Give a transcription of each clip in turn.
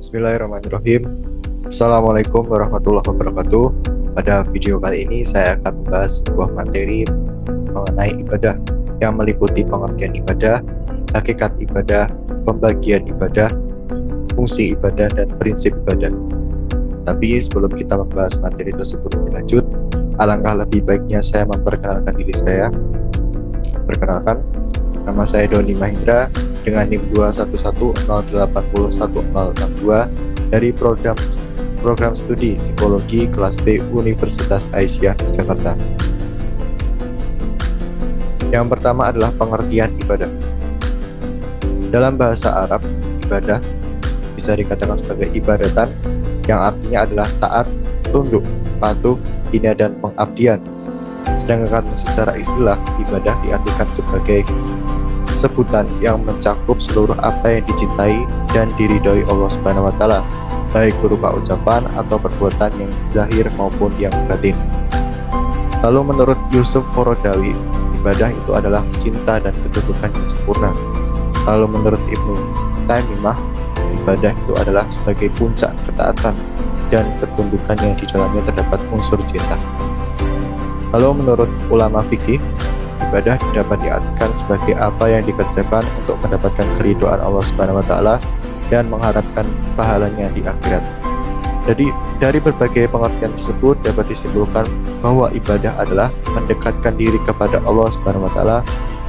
Bismillahirrahmanirrahim. Assalamualaikum warahmatullahi wabarakatuh. Pada video kali ini saya akan membahas sebuah materi mengenai ibadah yang meliputi pengertian ibadah, hakikat ibadah, pembagian ibadah, fungsi ibadah, dan prinsip ibadah. Tapi sebelum kita membahas materi tersebut lebih lanjut, alangkah lebih baiknya saya memperkenalkan diri saya. Perkenalkan, nama saya Doni Mahindra dengan NIM 211081062 dari program studi Psikologi kelas B Universitas Aisyah Jakarta. Yang pertama adalah pengertian ibadah. Dalam bahasa Arab, ibadah bisa dikatakan sebagai ibadatan yang artinya adalah taat, tunduk, patuh, hina, dan pengabdian. Sedangkan secara istilah, ibadah diartikan sebagai sebutan yang mencakup seluruh apa yang dicintai dan diridhoi Allah Subhanahu wa taala, baik berupa ucapan atau perbuatan yang zahir maupun yang batin. Lalu menurut Yusuf Qaradawi, ibadah itu adalah cinta dan ketundukan yang sempurna. Lalu menurut Ibnu Taimiyah, ibadah itu adalah sebagai puncak ketaatan dan ketundukan yang di dalamnya terdapat unsur cinta. Lalu menurut ulama fikih, ibadah dapat diartikan sebagai apa yang dikerjakan untuk mendapatkan keridhaan Allah Subhanahu wa taala dan mengharapkan pahalanya di akhirat. Jadi dari berbagai pengertian tersebut dapat disimpulkan bahwa ibadah adalah mendekatkan diri kepada Allah Subhanahu wa taala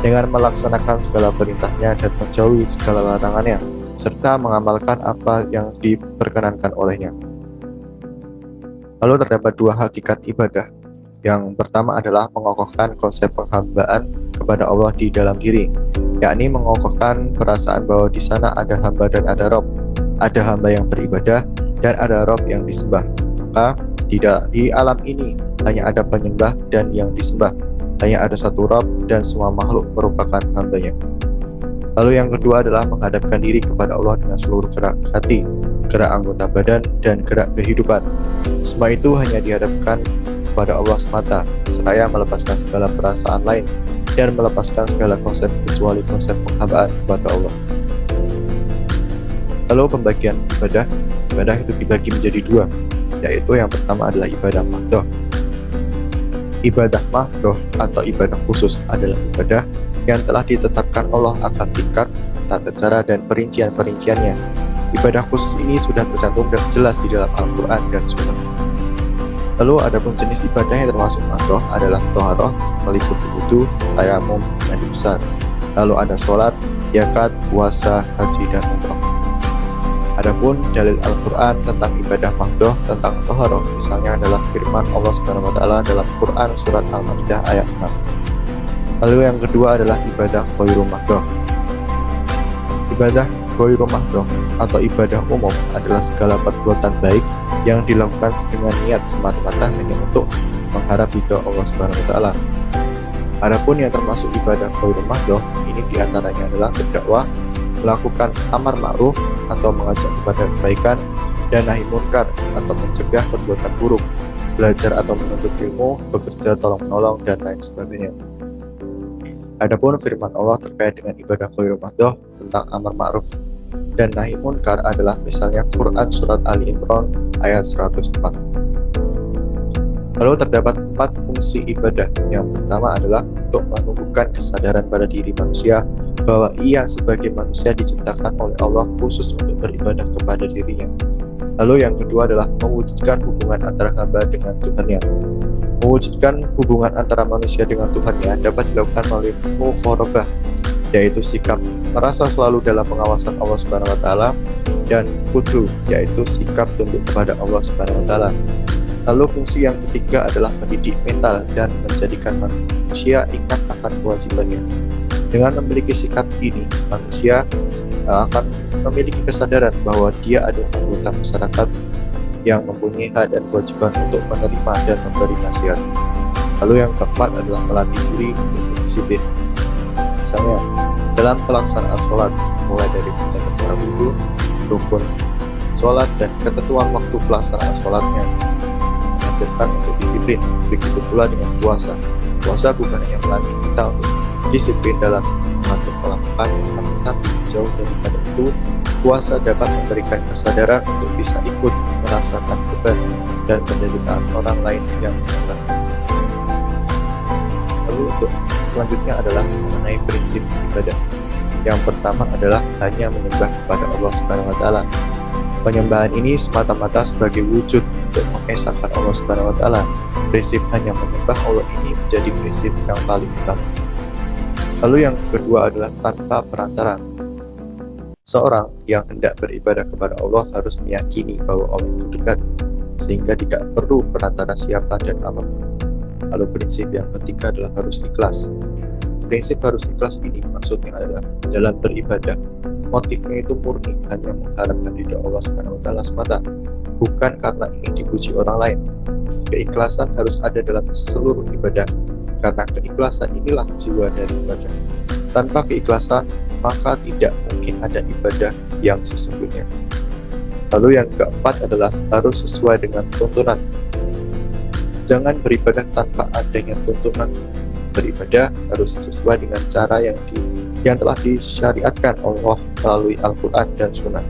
dengan melaksanakan segala perintahnya dan menjauhi segala larangannya serta mengamalkan apa yang diperkenankan olehnya. Lalu terdapat dua hakikat ibadah. Yang pertama adalah mengokohkan konsep penghambaan kepada Allah di dalam diri, yakni mengokohkan perasaan bahwa di sana ada hamba dan ada Rob, ada hamba yang beribadah dan ada Rob yang disembah. Maka di alam ini hanya ada penyembah dan yang disembah, hanya ada satu Rob dan semua makhluk merupakan hambanya. Lalu yang kedua adalah menghadapkan diri kepada Allah dengan seluruh gerak hati, gerak anggota badan, dan gerak kehidupan. Semua itu hanya dihadapkan kepada Allah semata, seraya melepaskan segala perasaan lain dan melepaskan segala konsep kecuali konsep penghambaan kepada Allah. Lalu pembagian ibadah itu dibagi menjadi dua, yaitu yang pertama adalah ibadah mahdhah. Ibadah mahdhah atau ibadah khusus adalah ibadah yang telah ditetapkan Allah akan tingkat, tata cara, dan perincian-perinciannya. Ibadah khusus ini sudah tercantum dan jelas di dalam Al-Quran dan Sunnah. Lalu adapun jenis ibadah yang termasuk mahdhah adalah thaharah, meliputi wudu, tayamum, mandi besar. Lalu ada sholat, zakat, puasa, haji, dan umrah. Adapun dalil Al-Quran tentang ibadah mahdhah tentang thaharah misalnya adalah firman Allah Subhanahu wa taala dalam Quran surat Al-Maidah ayat 6. Lalu yang kedua adalah ibadah ghairu mahdhah. Ibadah ghairu mahdhah atau ibadah umum adalah segala perbuatan baik yang dilakukan dengan niat semata-mata hanya untuk mengharap ridha Allah Subhanahu wa taala. Adapun yang termasuk ibadah ghairu mahdhah ini diantaranya adalah berdakwah, melakukan amar ma'ruf atau mengajak kepada kebaikan, dan nahi munkar atau mencegah perbuatan buruk, belajar atau menuntut ilmu, bekerja tolong-menolong, dan lain sebagainya. Adapun firman Allah terkait dengan ibadah ghairu mahdhah tentang amar ma'ruf dan nahi munkar adalah misalnya Quran surat Ali Imran ayat 104. Lalu terdapat 4 fungsi ibadah. Yang pertama adalah untuk menumbuhkan kesadaran pada diri manusia bahwa ia sebagai manusia diciptakan oleh Allah khusus untuk beribadah kepada dirinya. Lalu yang kedua adalah mewujudkan hubungan antara hamba dengan Tuhannya. Mewujudkan hubungan antara manusia dengan Tuhannya dapat dilakukan melalui muqarabah, yaitu sikap merasa selalu dalam pengawasan Allah Subhanahu wa taala, dan khudu, yaitu sikap tunduk kepada Allah Subhanahu wa taala. Lalu fungsi yang ketiga adalah mendidik mental dan menjadikan manusia ingat akan kewajibannya. Dengan memiliki sikap ini, manusia akan memiliki kesadaran bahwa dia adalah anggota masyarakat yang mempunyai hak dan kewajiban untuk menerima dan memberi nasihat. Lalu yang keempat adalah melatih diri untuk disiplin. Misalnya, dalam pelaksanaan sholat, mulai dari tata cara wudu, rukun sholat, dan ketentuan waktu pelaksanaan sholatnya, mengajarkan untuk disiplin. Begitu pula dengan puasa. Puasa bukan hanya melatih kita untuk disiplin dalam mengatur pola makan, tetapi jauh daripada itu Puasa dapat memberikan kesadaran untuk bisa ikut merasakan beban dan penderitaan orang lain yang berat. Lalu untuk selanjutnya adalah mengenai prinsip ibadah. Yang pertama adalah hanya menyembah kepada Allah Subhanahu wa taala. Penyembahan ini semata-mata sebagai wujud untuk mengesahkan Allah Subhanahu wa taala. Prinsip hanya menyembah Allah ini menjadi prinsip yang paling utama. Lalu yang kedua adalah tanpa perantara. Seorang yang hendak beribadah kepada Allah harus meyakini bahwa Allah itu dekat, sehingga tidak perlu perantara siapa dan apapun. Lalu prinsip yang ketiga adalah harus ikhlas. Prinsip harus ikhlas ini maksudnya adalah dalam beribadah, motifnya itu murni hanya mengharapkan ridha Allah Subhanahu wa taala semata, bukan karena ingin dipuji orang lain. Keikhlasan harus ada dalam seluruh ibadah, karena keikhlasan inilah jiwa dari ibadah. Tanpa keikhlasan, maka tidak mungkin ada ibadah yang sesungguhnya. Lalu yang keempat adalah harus sesuai dengan tuntunan. Jangan beribadah tanpa adanya tuntunan. Beribadah harus sesuai dengan cara yang telah disyariatkan Allah melalui Al-Quran dan Sunnah,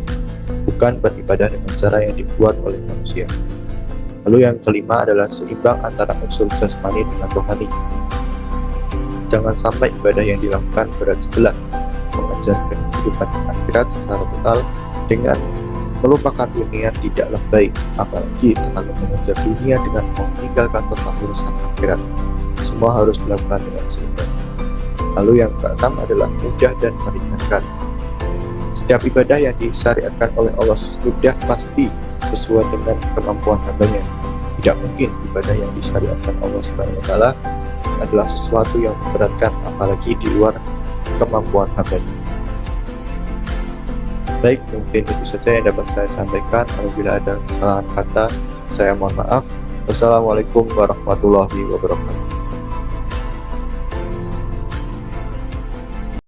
bukan beribadah dengan cara yang dibuat oleh manusia. Lalu yang kelima adalah seimbang antara unsur jasmani dengan rohani. Jangan sampai ibadah yang dilakukan berat sebelah, mengejar kehidupan akhirat secara total dengan melupakan dunia tidaklah baik, apalagi terlalu mengejar dunia dengan meninggalkan total urusan akhirat. Semua harus dilakukan dengan seimbang. Lalu yang keenam adalah mudah dan meringankan. Setiap ibadah yang disyariatkan oleh Allah sudah pasti sesuai dengan kemampuan hambanya. Tidak mungkin ibadah yang disyariatkan Allah Subhanahu wa taala adalah sesuatu yang memberatkan, apalagi di luar kemampuan hambanya. Baik, mungkin itu saja yang dapat saya sampaikan. Apabila ada kesalahan kata, saya mohon maaf. Wassalamualaikum warahmatullahi wabarakatuh.